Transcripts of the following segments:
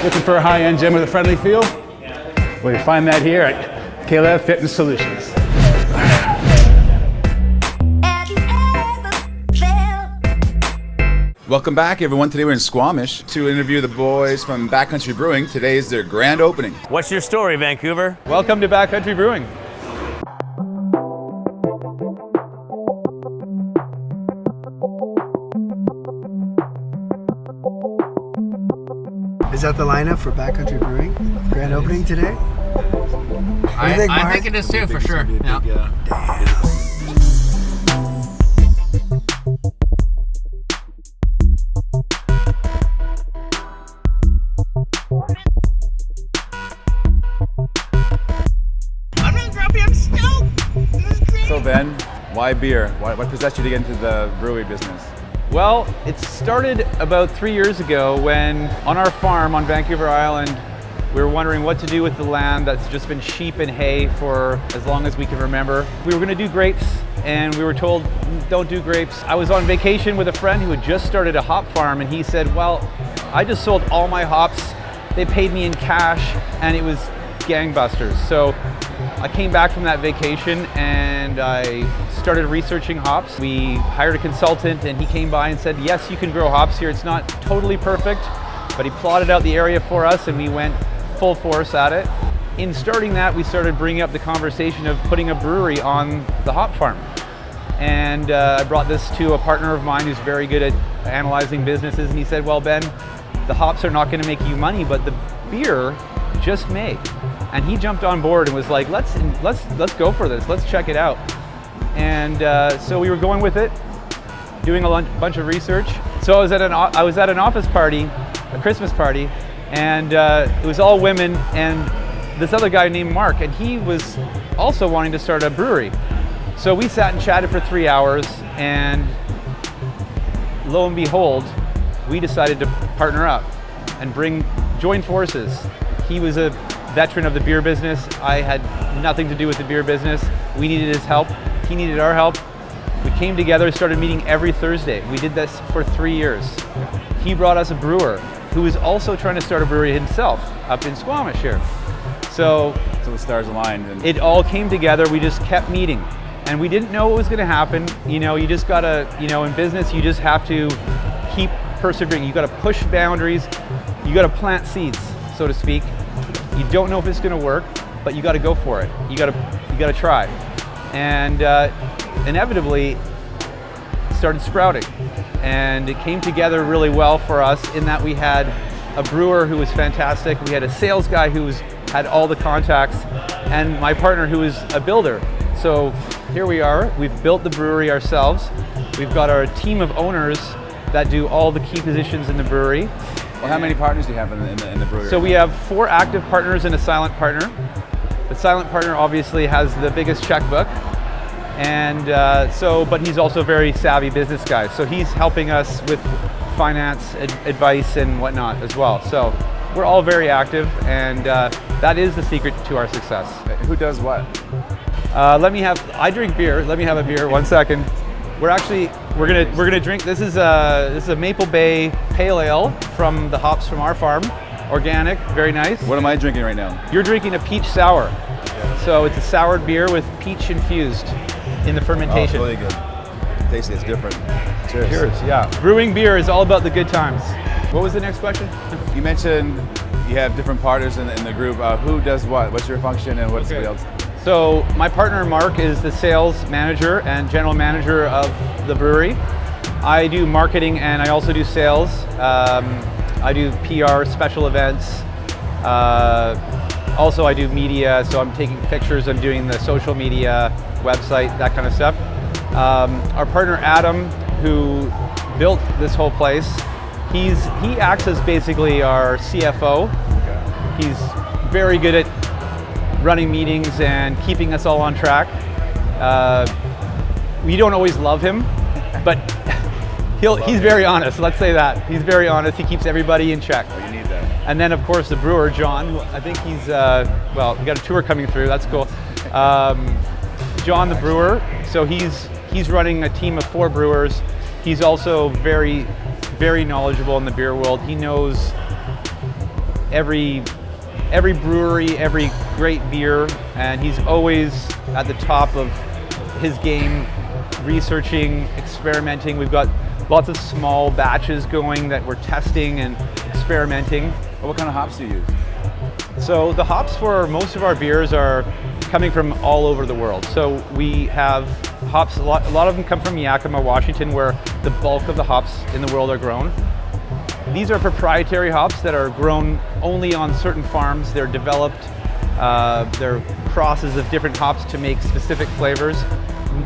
Looking for a high-end gym with a friendly feel? Well, you find that here at Kalev Fitness Solutions. Welcome back, everyone. Today we're in Squamish to interview the boys from BACKCOUNTRY Brewing. Today is their grand opening. What's your story, Vancouver? Welcome to BACKCOUNTRY Brewing. Is that the lineup for BACKCOUNTRY Brewing? Grand opening today? I think it is too, for sure. Yeah. I'm not grumpy, I'm stoked! This is great! So Ben, why beer? What possessed you to get into the brewery business? Well, it started about 3 years ago when on our farm on Vancouver Island, we were wondering what to do with the land that's just been sheep and hay for as long as we can remember. We were going to do grapes and we were told, don't do grapes. I was on vacation with a friend who had just started a hop farm and he said, well, I just sold all my hops. They paid me in cash and it was gangbusters. So I came back from that vacation and I started researching hops. We hired a consultant and he came by and said, yes, you can grow hops here. It's not totally perfect, but he plotted out the area for us and we went full force at it. In starting that, we started bringing up the conversation of putting a brewery on the hop farm. And I brought this to a partner of mine who's very good at analyzing businesses and he said, well, Ben, the hops are not going to make you money, but the beer just may. And he jumped on board and was like, let's go for this. Let's check it out. And so we were going with it, doing a bunch of research. So I was at an office party, a Christmas party, and it was all women and this other guy named Mark, and he was also wanting to start a brewery. So we sat and chatted for 3 hours, and lo and behold, we decided to partner up and join forces. He was a veteran of the beer business. I had nothing to do with the beer business. We needed his help. He needed our help. We came together, started meeting every Thursday. We did this for 3 years. He brought us a brewer who was also trying to start a brewery himself up in Squamish here. So the stars aligned. And it all came together. We just kept meeting. And we didn't know what was going to happen. You know, you just got to, in business, you just have to keep persevering. You got to push boundaries. You got to plant seeds, so to speak. You don't know if it's going to work, but you got to go for it. You got to try. And inevitably, it started sprouting. And it came together really well for us in that we had a brewer who was fantastic. We had a sales guy who had all the contacts, and my partner who was a builder. So here we are. We've built the brewery ourselves. We've got our team of owners that do all the key positions in the brewery. Well, how many partners do you have in the brewery? So we have 4 active partners and a silent partner. The silent partner obviously has the biggest checkbook, and but he's also a very savvy business guy. So he's helping us with finance advice and whatnot as well. So we're all very active, and that is the secret to our success. Who does what? I drink beer. Let me have a beer. 1 second. We're gonna drink. This is a Maple Bay Pale Ale from the hops from our farm, organic, very nice. What am I drinking right now? You're drinking a peach sour. So it's a soured beer with peach infused in the fermentation. Oh, it's really good. Tasty, it's different. Cheers. Cheers. Yeah. Brewing beer is all about the good times. What was the next question? You mentioned you have different partners in the group. Who does what? What's your function and what's everybody else? So my partner Mark is the sales manager and general manager of the brewery. I do marketing and I also do sales. I do PR, special events. Also I do media, so I'm taking pictures, I'm doing the social media, website, that kind of stuff. Our partner Adam, who built this whole place, he acts as basically our CFO. Okay. He's very good at running meetings and keeping us all on track. We don't always love him, but he's very honest, let's say that. He's very honest, he keeps everybody in check. Oh, you need that. And then of course the brewer, John, who I think he's, well, we got a tour coming through, that's cool. John the brewer, so he's running a team of 4 brewers. He's also very, very knowledgeable in the beer world. He knows every brewery, every great beer, and he's always at the top of his game, researching, experimenting. We've got lots of small batches going that we're testing and experimenting. What kind of hops do you use? So the hops for most of our beers are coming from all over the world. So we have hops, a lot of them come from Yakima, Washington, where the bulk of the hops in the world are grown. These are proprietary hops that are grown only on certain farms. They're developed, they're crosses of different hops to make specific flavors.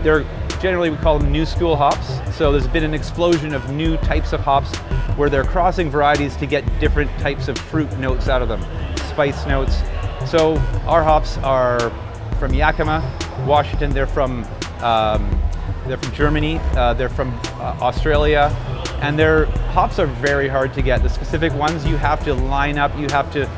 They're generally, we call them new school hops. So there's been an explosion of new types of hops where they're crossing varieties to get different types of fruit notes out of them, spice notes. So our hops are from Yakima, Washington. They're from Germany. They're from Australia, and their hops are very hard to get. The specific ones you have to line up. You have to,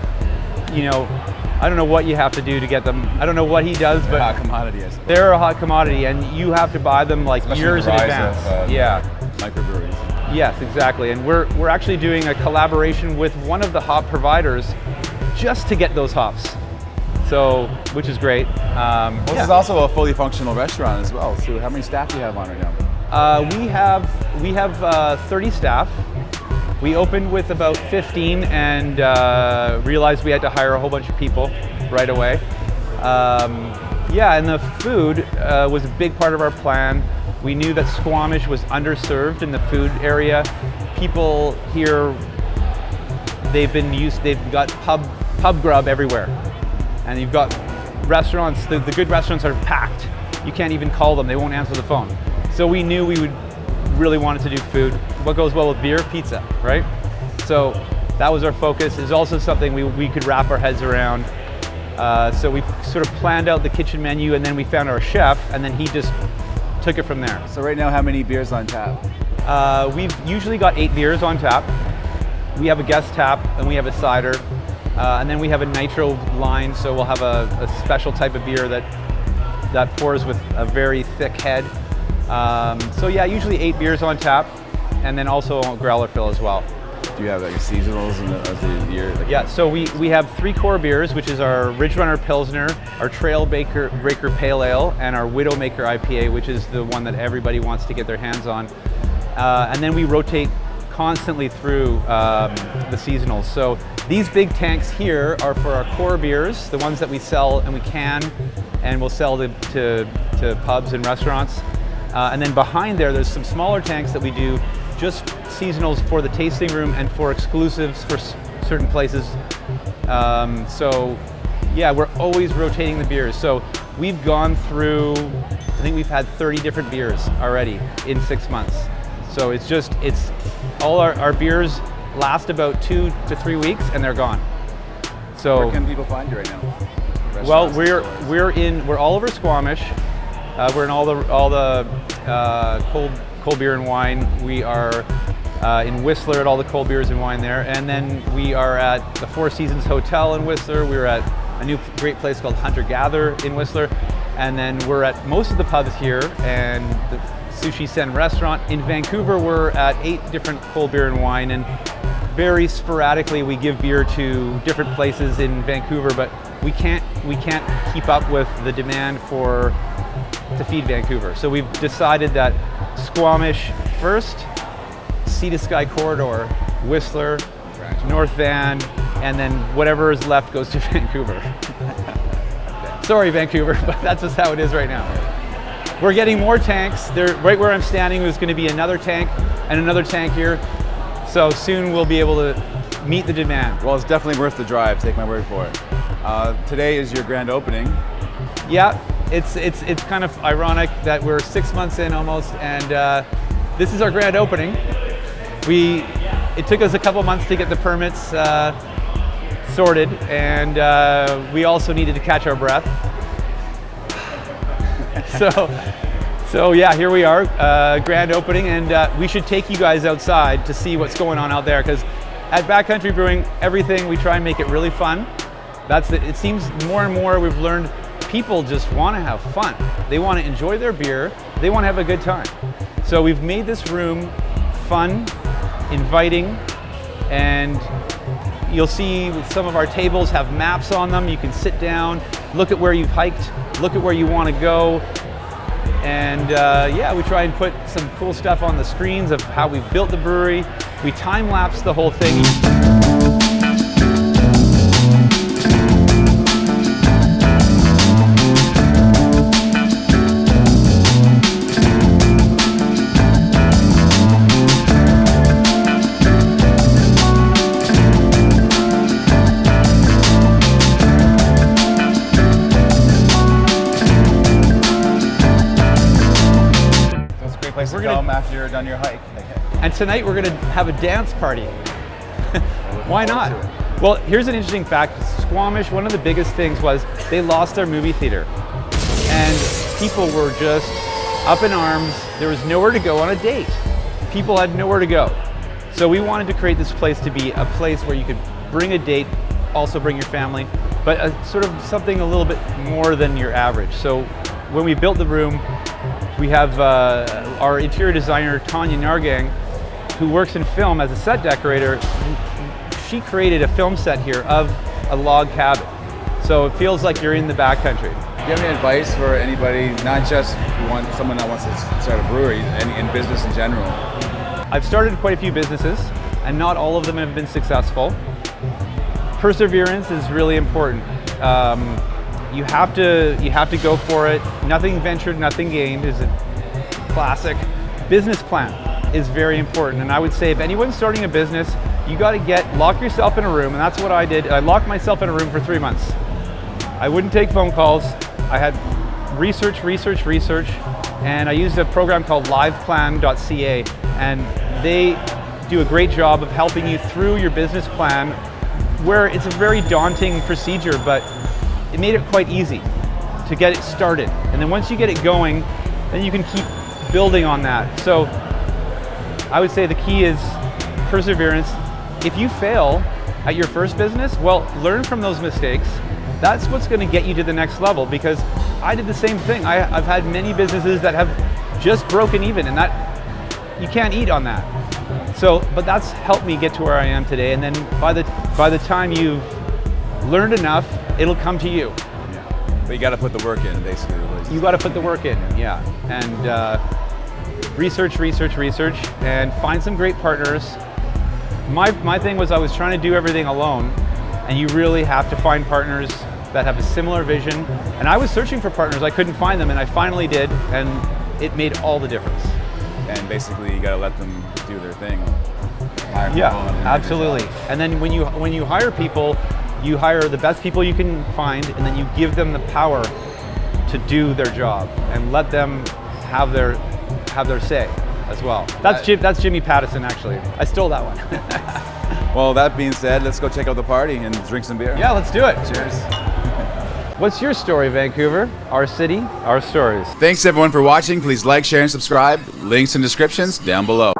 I don't know what you have to do to get them. I don't know what he does, but Hot commodity, I suppose. they're a hot commodity, and you have to buy them like Especially years the in rise advance. of, Yeah. Microbreweries. Yes, exactly. And we're actually doing a collaboration with one of the hop providers just to get those hops. So, which is great. This is also a fully functional restaurant as well. So how many staff do you have on right now? We have 30 staff. We opened with about 15 and realized we had to hire a whole bunch of people right away. And the food was a big part of our plan. We knew that Squamish was underserved in the food area. People here, they've got pub grub everywhere. And you've got restaurants, the good restaurants are packed. You can't even call them, they won't answer the phone. So we knew we would really wanted to do food. What goes well with beer? Pizza, right? So that was our focus. It's also something we could wrap our heads around. So we sort of planned out the kitchen menu, and then we found our chef, and then he just took it from there. So right now, how many beers on tap? We've usually got 8 beers on tap. We have a guest tap, and we have a cider. And then we have a nitro line, so we'll have a special type of beer that pours with a very thick head. So yeah, usually 8 beers on tap, and then also a growler fill as well. Do you have like seasonals of the year? Yeah, so we have 3 core beers, which is our Ridge Runner Pilsner, our Trailbreaker Pale Ale, and our Widowmaker IPA, which is the one that everybody wants to get their hands on. And then we rotate constantly through the seasonals. So these big tanks here are for our core beers, the ones that we sell and we can, and we'll sell to pubs and restaurants. And then behind there's some smaller tanks that we do just seasonals for the tasting room and for exclusives for certain places. So yeah, we're always rotating the beers. So we've gone through, I think we've had 30 different beers already in 6 months. So it's all our beers last about 2 to 3 weeks and they're gone. So where can people find you right now? Well, we're all over Squamish. We're in all the cold beer and wine. We are in Whistler at all the cold beers and wine there, and then we are at the Four Seasons Hotel in Whistler. We're at a new great place called Hunter Gather in Whistler, and then we're at most of the pubs here and the Sushi Sen restaurant. In Vancouver, we're at 8 different cold beer and wine, and very sporadically we give beer to different places in Vancouver, but we can't keep up with the demand to feed Vancouver. So we've decided that Squamish first, Sea to Sky Corridor, Whistler, North Van, and then whatever is left goes to Vancouver. Sorry, Vancouver, but that's just how it is right now. We're getting more tanks. Right where I'm standing, there's going to be another tank and another tank here. So soon we'll be able to meet the demand. Well, it's definitely worth the drive, take my word for it. Today is your grand opening. Yeah, it's kind of ironic that we're 6 months in almost, and this is our grand opening. It took us a couple months to get the permits sorted, and we also needed to catch our breath. So yeah, here we are, grand opening, and we should take you guys outside to see what's going on out there, because at BACKCOUNTRY Brewing, everything we try and make it really fun. It seems more and more we've learned people just want to have fun. They want to enjoy their beer. They want to have a good time. So we've made this room fun, inviting, and You'll see some of our tables have maps on them. You can sit down, look at where you've hiked, look at where you want to go. And yeah, we try and put some cool stuff on the screens of how we've built the brewery. We time-lapse the whole thing. Place to come after you're done your hike. And tonight we're going to have a dance party. Why not? Well, here's an interesting fact. Squamish, one of the biggest things was they lost their movie theater. And people were just up in arms. There was nowhere to go on a date. People had nowhere to go. So we wanted to create this place to be a place where you could bring a date, also bring your family, but sort of something a little bit more than your average. So when we built the room, we have our interior designer, Tanya Nargang, who works in film as a set decorator. She created a film set here of a log cabin. So it feels like you're in the backcountry. Do you have any advice for anybody, not just someone that wants to start a brewery, in business in general? I've started quite a few businesses, and not all of them have been successful. Perseverance is really important. You have to go for it. Nothing ventured, nothing gained is a classic. Business plan is very important, and I would say if anyone's starting a business, you got to lock yourself in a room, and that's what I did. I locked myself in a room for 3 months. I wouldn't take phone calls. I had research, and I used a program called liveplan.ca, and they do a great job of helping you through your business plan, where it's a very daunting procedure, but it made it quite easy to get it started. And then once you get it going, then you can keep building on that. So I would say the key is perseverance. If you fail at your first business, well, learn from those mistakes. That's what's going to get you to the next level, because I did the same thing. I've had many businesses that have just broken even, and that you can't eat on that. So, but that's helped me get to where I am today. And then by the time you've learned enough, it'll come to you. Yeah. But you got to put the work in, basically. You got to put the work in, yeah. And research, and find some great partners. My thing was I was trying to do everything alone, and you really have to find partners that have a similar vision. And I was searching for partners, I couldn't find them, and I finally did, and it made all the difference. And basically, you got to let them do their thing. Yeah, absolutely. And then when you hire people, you hire the best people you can find, and then you give them the power to do their job and let them have their say as well. That's Jimmy Pattison, actually. I stole that one. Well, that being said, let's go check out the party and drink some beer. Yeah, let's do it. Cheers. What's your story, Vancouver? Our city, our stories. Thanks everyone for watching. Please like, share, and subscribe. Links and descriptions down below.